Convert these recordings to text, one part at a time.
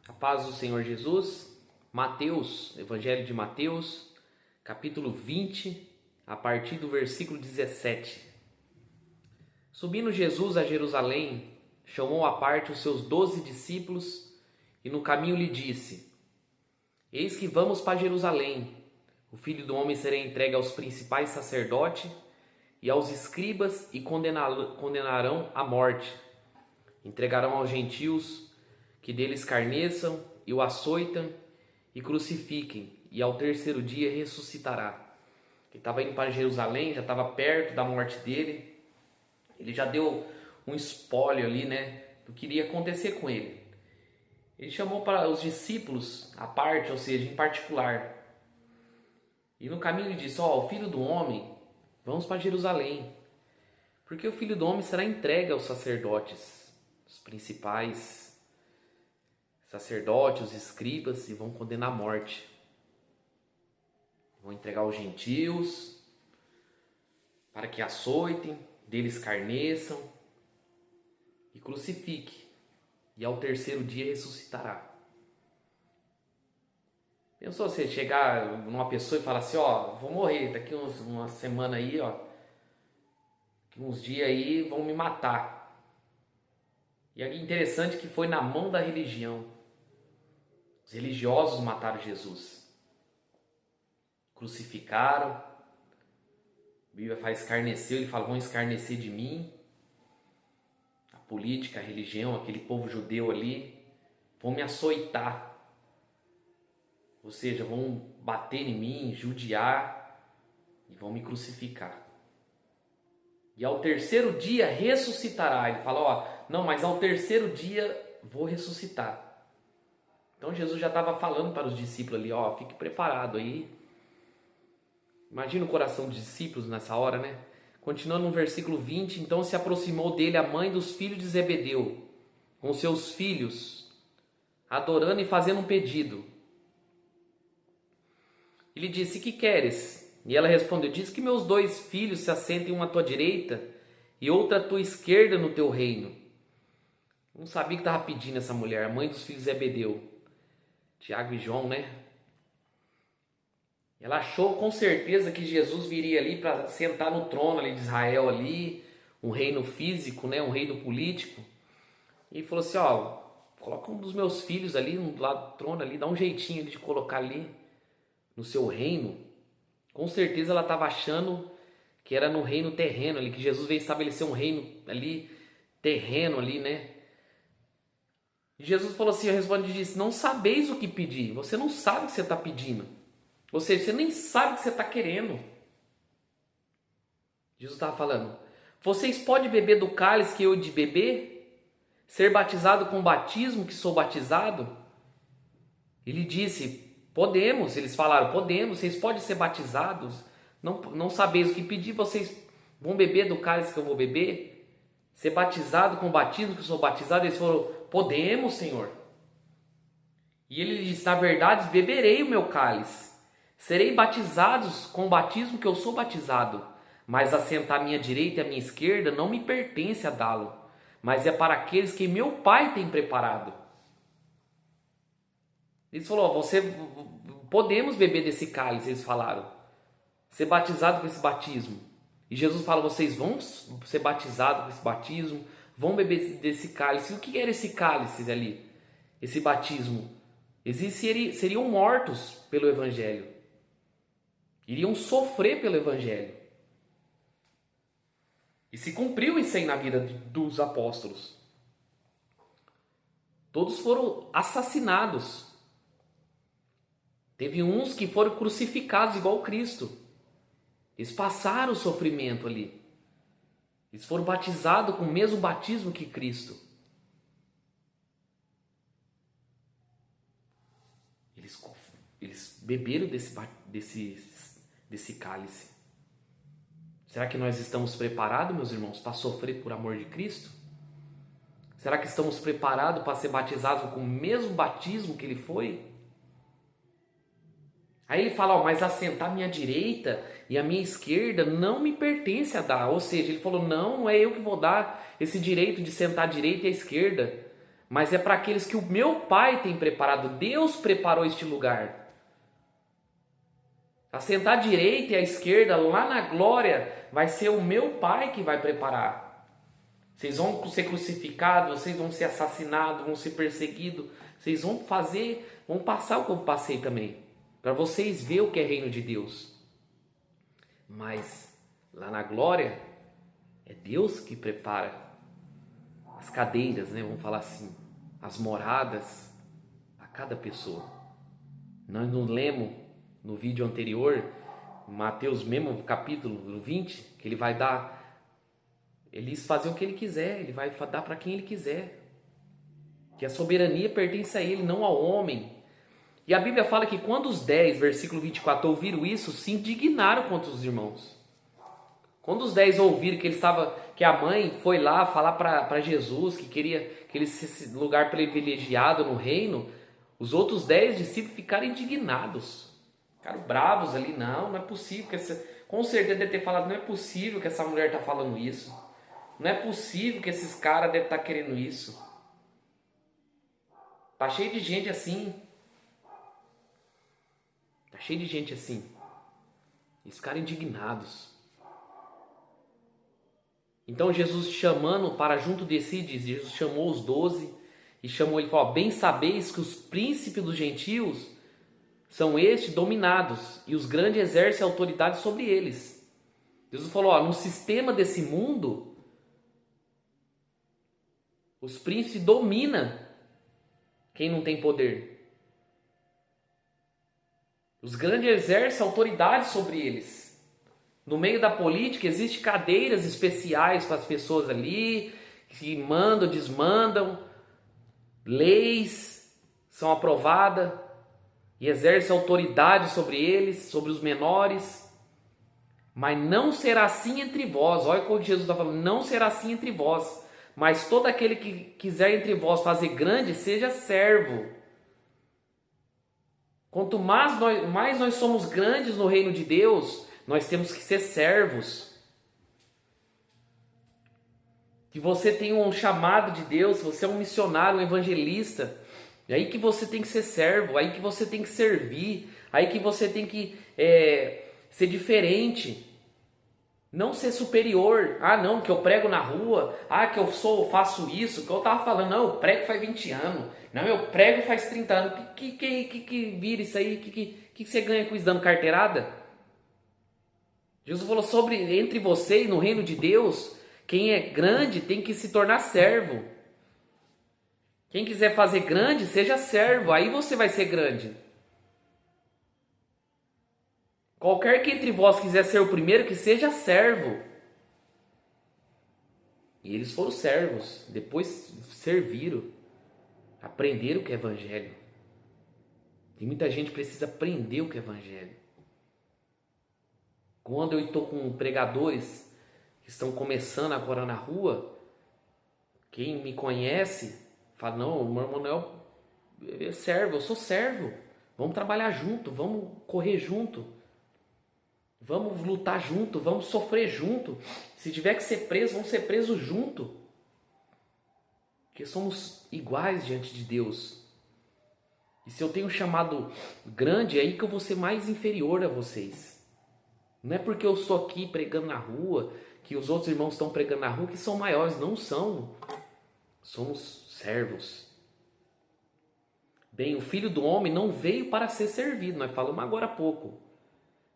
A paz do Senhor Jesus. Mateus, Evangelho de Mateus, capítulo 20, a partir do versículo 17. Subindo Jesus a Jerusalém, chamou à parte os seus 12 discípulos e no caminho lhe disse: Eis que vamos para Jerusalém. O Filho do Homem será entregue aos principais sacerdotes e aos escribas e condenarão à morte. Entregarão aos gentios que dele escarneçam e o açoitam e crucifiquem, e ao terceiro dia ressuscitará. Ele estava indo para Jerusalém, já estava perto da morte dele. Ele já deu um espólio ali, do que iria acontecer com ele. Ele chamou para os discípulos à parte, ou seja, em particular. E no caminho ele disse: o Filho do Homem, vamos para Jerusalém, porque o Filho do Homem será entregue aos sacerdotes, os principais sacerdotes, os escribas, e vão condenar à morte. Vão entregar aos gentios para que açoitem, deles escarneçam e crucifiquem, e ao terceiro dia ressuscitará. Pensou você chegar numa pessoa e falar assim: vou morrer daqui uma semana aí, daqui uns dias aí vão me matar. E é interessante que foi na mão da religião. Os religiosos mataram Jesus. Crucificaram. A Bíblia fala escarneceu, ele fala: vão escarnecer de mim. A política, a religião, aquele povo judeu ali, vão me açoitar. Ou seja, vão bater em mim, judiar e vão me crucificar. E ao terceiro dia ressuscitará. Ele fala: não, mas ao terceiro dia vou ressuscitar. Então Jesus já estava falando para os discípulos ali: fique preparado aí. Imagina o coração dos discípulos nessa hora, Continuando no versículo 20, então se aproximou dele a mãe dos filhos de Zebedeu, com seus filhos, adorando e fazendo um pedido. Ele disse: que queres? E ela respondeu: diz que meus 2 filhos se assentem uma à tua direita e outra à tua esquerda no teu reino. Não sabia que estava pedindo essa mulher, a mãe dos filhos de Zebedeu, Tiago e João, Ela achou com certeza que Jesus viria ali para sentar no trono ali de Israel ali, um reino físico, um reino político. E falou assim: coloca um dos meus filhos ali do lado do trono ali, dá um jeitinho de colocar ali no seu reino. Com certeza ela estava achando que era no reino terreno ali, que Jesus veio estabelecer um reino ali terreno ali, E Jesus falou assim, responde e disse: não sabeis o que pedir. Você não sabe o que você está pedindo. Ou seja, você nem sabe o que você está querendo. Jesus estava falando: vocês podem beber do cálice que eu de beber? Ser batizado com o batismo que sou batizado? Ele disse: podemos. Eles falaram: podemos, vocês podem ser batizados. Não sabeis o que pedir, vocês vão beber do cálice que eu vou beber? Ser batizado com o batismo que eu sou batizado? Eles falaram: podemos, Senhor. E ele disse: na verdade, beberei o meu cálice. Serei batizados com o batismo que eu sou batizado. Mas assentar à minha direita e à minha esquerda não me pertence a dá-lo, mas é para aqueles que meu Pai tem preparado. Eles falaram: podemos beber desse cálice, eles falaram. Ser batizado com esse batismo. E Jesus fala: vocês vão ser batizados com esse batismo, vão beber desse cálice. E o que era esse cálice ali? Esse batismo? Eles seriam mortos pelo Evangelho. Iriam sofrer pelo Evangelho. E se cumpriu isso aí na vida dos apóstolos. Todos foram assassinados. Teve uns que foram crucificados igual Cristo. Eles passaram o sofrimento ali. Eles foram batizados com o mesmo batismo que Cristo. Eles beberam desse cálice. Será que nós estamos preparados, meus irmãos, para sofrer por amor de Cristo? Será que estamos preparados para ser batizados com o mesmo batismo que ele foi? Aí ele fala: mas assentar a minha direita e a minha esquerda não me pertence a dar. Ou seja, ele falou: não é eu que vou dar esse direito de sentar à direita e à esquerda, mas é para aqueles que o meu Pai tem preparado. Deus preparou este lugar. Assentar à direita e à esquerda, lá na glória, vai ser o meu Pai que vai preparar. Vocês vão ser crucificados, vocês vão ser assassinados, vão ser perseguidos. Vocês vão passar o que eu passei também. Para vocês verem o que é reino de Deus. Mas lá na glória, é Deus que prepara as cadeiras, né? Vamos falar assim, as moradas a cada pessoa. Nós não lemos no vídeo anterior, Mateus mesmo, capítulo 20, que ele vai dar, ele fazer o que ele quiser, ele vai dar para quem ele quiser. Que a soberania pertence a ele, não ao homem. E a Bíblia fala que quando os 10, versículo 24, ouviram isso, se indignaram contra os irmãos. Quando os 10 ouviram que a mãe foi lá falar para Jesus que queria que ele fosse lugar privilegiado no reino, os outros 10 discípulos ficaram indignados. Ficaram bravos ali. Não é possível com certeza deve ter falado, não é possível que essa mulher está falando isso. Não é possível que esses caras devem estar querendo isso. Tá cheio de gente assim. Tá cheio de gente assim. Eles ficaram indignados. Então Jesus chamando para junto de si, diz, Jesus chamou os 12 e chamou ele e falou, bem sabeis que os príncipes dos gentios são estes dominados e os grandes exercem autoridade sobre eles. Jesus falou, no sistema desse mundo, os príncipes dominam quem não tem poder. Os grandes exercem autoridade sobre eles. No meio da política existem cadeiras especiais para as pessoas ali, que mandam, desmandam, leis são aprovadas e exercem autoridade sobre eles, sobre os menores. Mas não será assim entre vós. Olha como Jesus está falando, não será assim entre vós. Mas todo aquele que quiser entre vós fazer grande, seja servo. Quanto mais nós somos grandes no reino de Deus, nós temos que ser servos. Que você tem um chamado de Deus, você é um missionário, um evangelista. É aí que você tem que ser servo, aí que você tem que servir, aí que você tem que ser diferente. Não ser superior. Ah, não, que eu prego na rua. Ah, que eu faço isso. Que eu estava falando, não, eu prego faz 20 anos. Não, eu prego faz 30 anos. Que vira isso aí? Que você ganha com isso dando carteirada? Jesus falou sobre entre você e no reino de Deus, quem é grande tem que se tornar servo. Quem quiser fazer grande, seja servo. Aí você vai ser grande. Qualquer que entre vós quiser ser o primeiro, que seja servo. E eles foram servos. Depois serviram. Aprenderam o que é evangelho. E muita gente precisa aprender o que é evangelho. Quando eu estou com pregadores que estão começando agora na rua, quem me conhece fala, não, o irmão Manuel é servo, eu sou servo. Vamos trabalhar junto, vamos correr junto. Vamos lutar junto, vamos sofrer junto. Se tiver que ser preso, vamos ser presos junto. Porque somos iguais diante de Deus. E se eu tenho um chamado grande, é aí que eu vou ser mais inferior a vocês. Não é porque eu estou aqui pregando na rua, que os outros irmãos estão pregando na rua, que são maiores. Não são. Somos servos. Bem, o Filho do Homem não veio para ser servido. Nós falamos agora há pouco.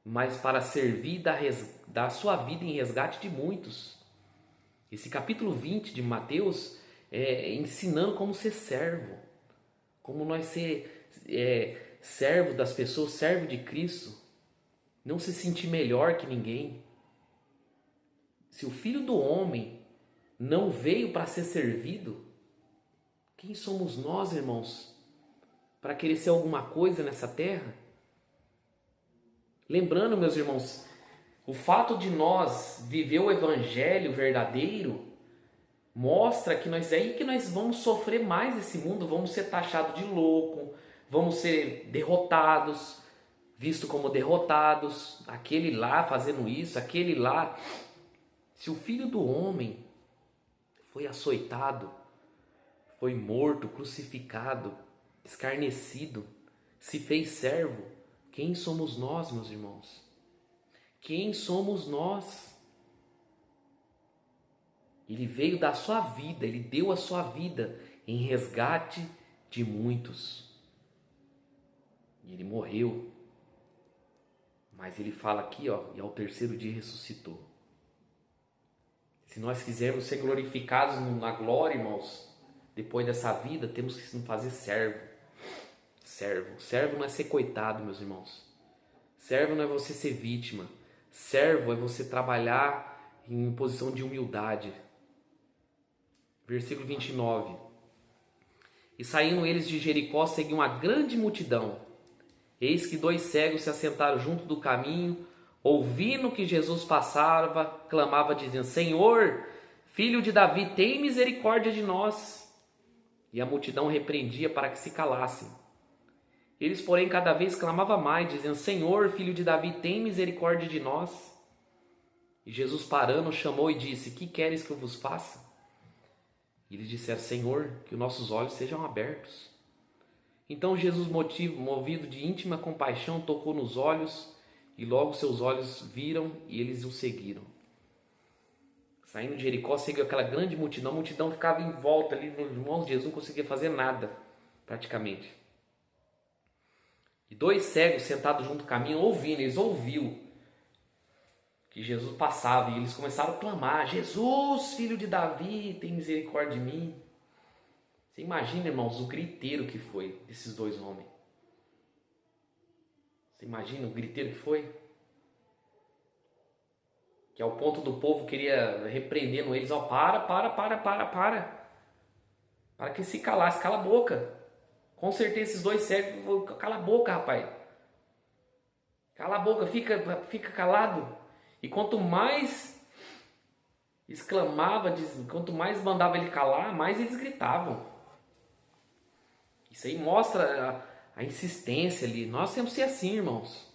Mas para servir e dar sua vida em resgate de muitos. Esse capítulo 20 de Mateus é ensinando como ser servo. Como nós ser servo das pessoas, servo de Cristo. Não se sentir melhor que ninguém. Se o Filho do Homem não veio para ser servido, quem somos nós, irmãos, para querer ser alguma coisa nessa terra? Lembrando, meus irmãos, o fato de nós viver o evangelho verdadeiro mostra que é aí que nós vamos sofrer mais nesse mundo, vamos ser taxados de louco, vamos ser derrotados, visto como derrotados, aquele lá fazendo isso, aquele lá. Se o Filho do Homem foi açoitado, foi morto, crucificado, escarnecido, se fez servo. Quem somos nós, meus irmãos? Quem somos nós? Ele veio dar a sua vida, ele deu a sua vida em resgate de muitos. E ele morreu. Mas ele fala aqui, ó, e ao terceiro dia ressuscitou. Se nós quisermos ser glorificados na glória, irmãos, depois dessa vida, temos que nos fazer servo. Servo. Servo não é ser coitado, meus irmãos. Servo não é você ser vítima. Servo é você trabalhar em posição de humildade. Versículo 29. E saindo eles de Jericó, seguiu uma grande multidão. Eis que 2 cegos se assentaram junto do caminho, ouvindo que Jesus passava, clamava dizendo: Senhor, filho de Davi, tem misericórdia de nós. E a multidão repreendia para que se calassem. Eles, porém, cada vez clamavam mais, dizendo: Senhor, filho de Davi, tem misericórdia de nós. E Jesus, parando, chamou e disse: Que queres que eu vos faça? E eles disseram: Senhor, que os nossos olhos sejam abertos. Então Jesus, movido de íntima compaixão, tocou nos olhos, e logo seus olhos viram e eles o seguiram. Saindo de Jericó, seguiu aquela grande multidão. A multidão ficava em volta ali, nos irmãos de Jesus, não conseguia fazer nada, praticamente. E 2 cegos sentados junto do caminho, ouvindo, eles ouviram que Jesus passava, e eles começaram a clamar: Jesus, filho de Davi, tem misericórdia de mim. Você imagina, irmãos, o griteiro que foi desses 2 homens. Você imagina o griteiro que foi? Que ao ponto do povo queria repreendendo eles: ó, para. Para que se calasse, cala a boca. Com certeza esses 2 cegos, cala a boca, rapaz. Cala a boca, fica calado. E quanto mais exclamava, quanto mais mandava ele calar, mais eles gritavam. Isso aí mostra a insistência ali. Nós temos que ser assim, irmãos.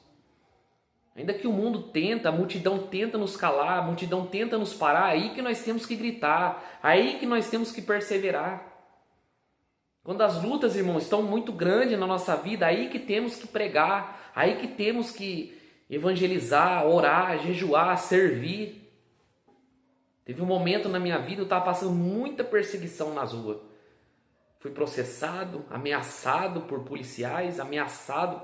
Ainda que o mundo tenta, a multidão tenta nos calar, a multidão tenta nos parar, aí que nós temos que gritar, aí que nós temos que perseverar. Quando as lutas, irmãos, estão muito grandes na nossa vida, aí que temos que pregar, aí que temos que evangelizar, orar, jejuar, servir. Teve um momento na minha vida, eu estava passando muita perseguição nas ruas. Fui processado, ameaçado por policiais, ameaçado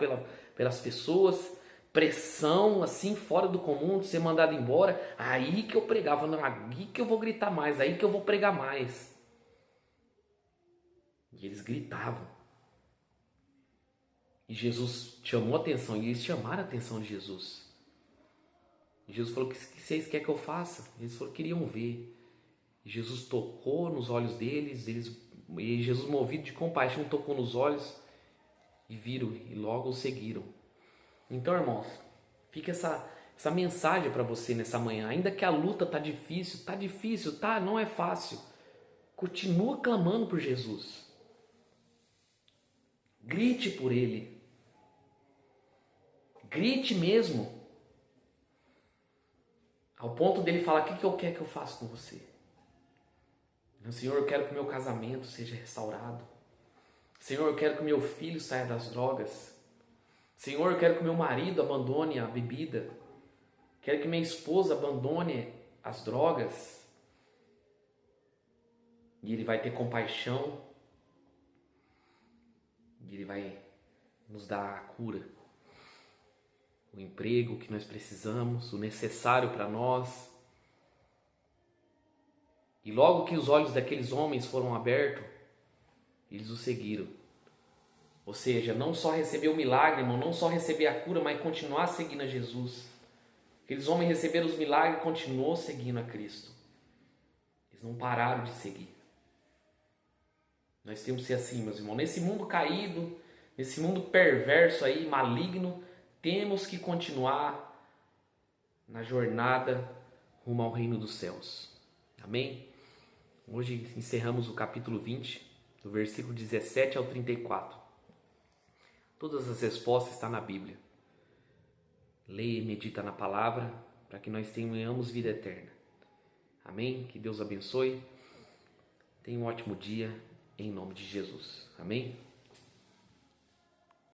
pelas pessoas, pressão assim fora do comum, de ser mandado embora. Aí que eu pregava, não, aí que eu vou gritar mais, aí que eu vou pregar mais. E eles gritavam. E Jesus chamou a atenção, e eles chamaram a atenção de Jesus. E Jesus falou: o que vocês querem que eu faça? Eles falaram: queriam ver. E Jesus tocou nos olhos deles, e Jesus, movido de compaixão, tocou nos olhos e viram, e logo o seguiram. Então, irmãos, fica essa mensagem para você nessa manhã. Ainda que a luta tá difícil, não é fácil. Continua clamando por Jesus. Grite por Ele. Grite mesmo. Ao ponto dele falar: o que eu quero que eu faça com você? Senhor, eu quero que o meu casamento seja restaurado. Senhor, eu quero que o meu filho saia das drogas. Senhor, eu quero que o meu marido abandone a bebida. Quero que minha esposa abandone as drogas. E Ele vai ter compaixão. E Ele vai nos dar a cura. O emprego que nós precisamos, o necessário para nós. E logo que os olhos daqueles homens foram abertos, eles o seguiram. Ou seja, não só receber o milagre, irmão, não só receber a cura, mas continuar seguindo a Jesus. Aqueles homens receberam os milagres e continuou seguindo a Cristo. Eles não pararam de seguir. Nós temos que ser assim, meus irmãos. Nesse mundo caído, nesse mundo perverso aí, maligno, temos que continuar na jornada rumo ao reino dos céus. Amém? Hoje encerramos o capítulo 20, do versículo 17 ao 34. Todas as respostas estão na Bíblia. Leia e medita na palavra para que nós tenhamos vida eterna. Amém? Que Deus abençoe. Tenha um ótimo dia em nome de Jesus. Amém?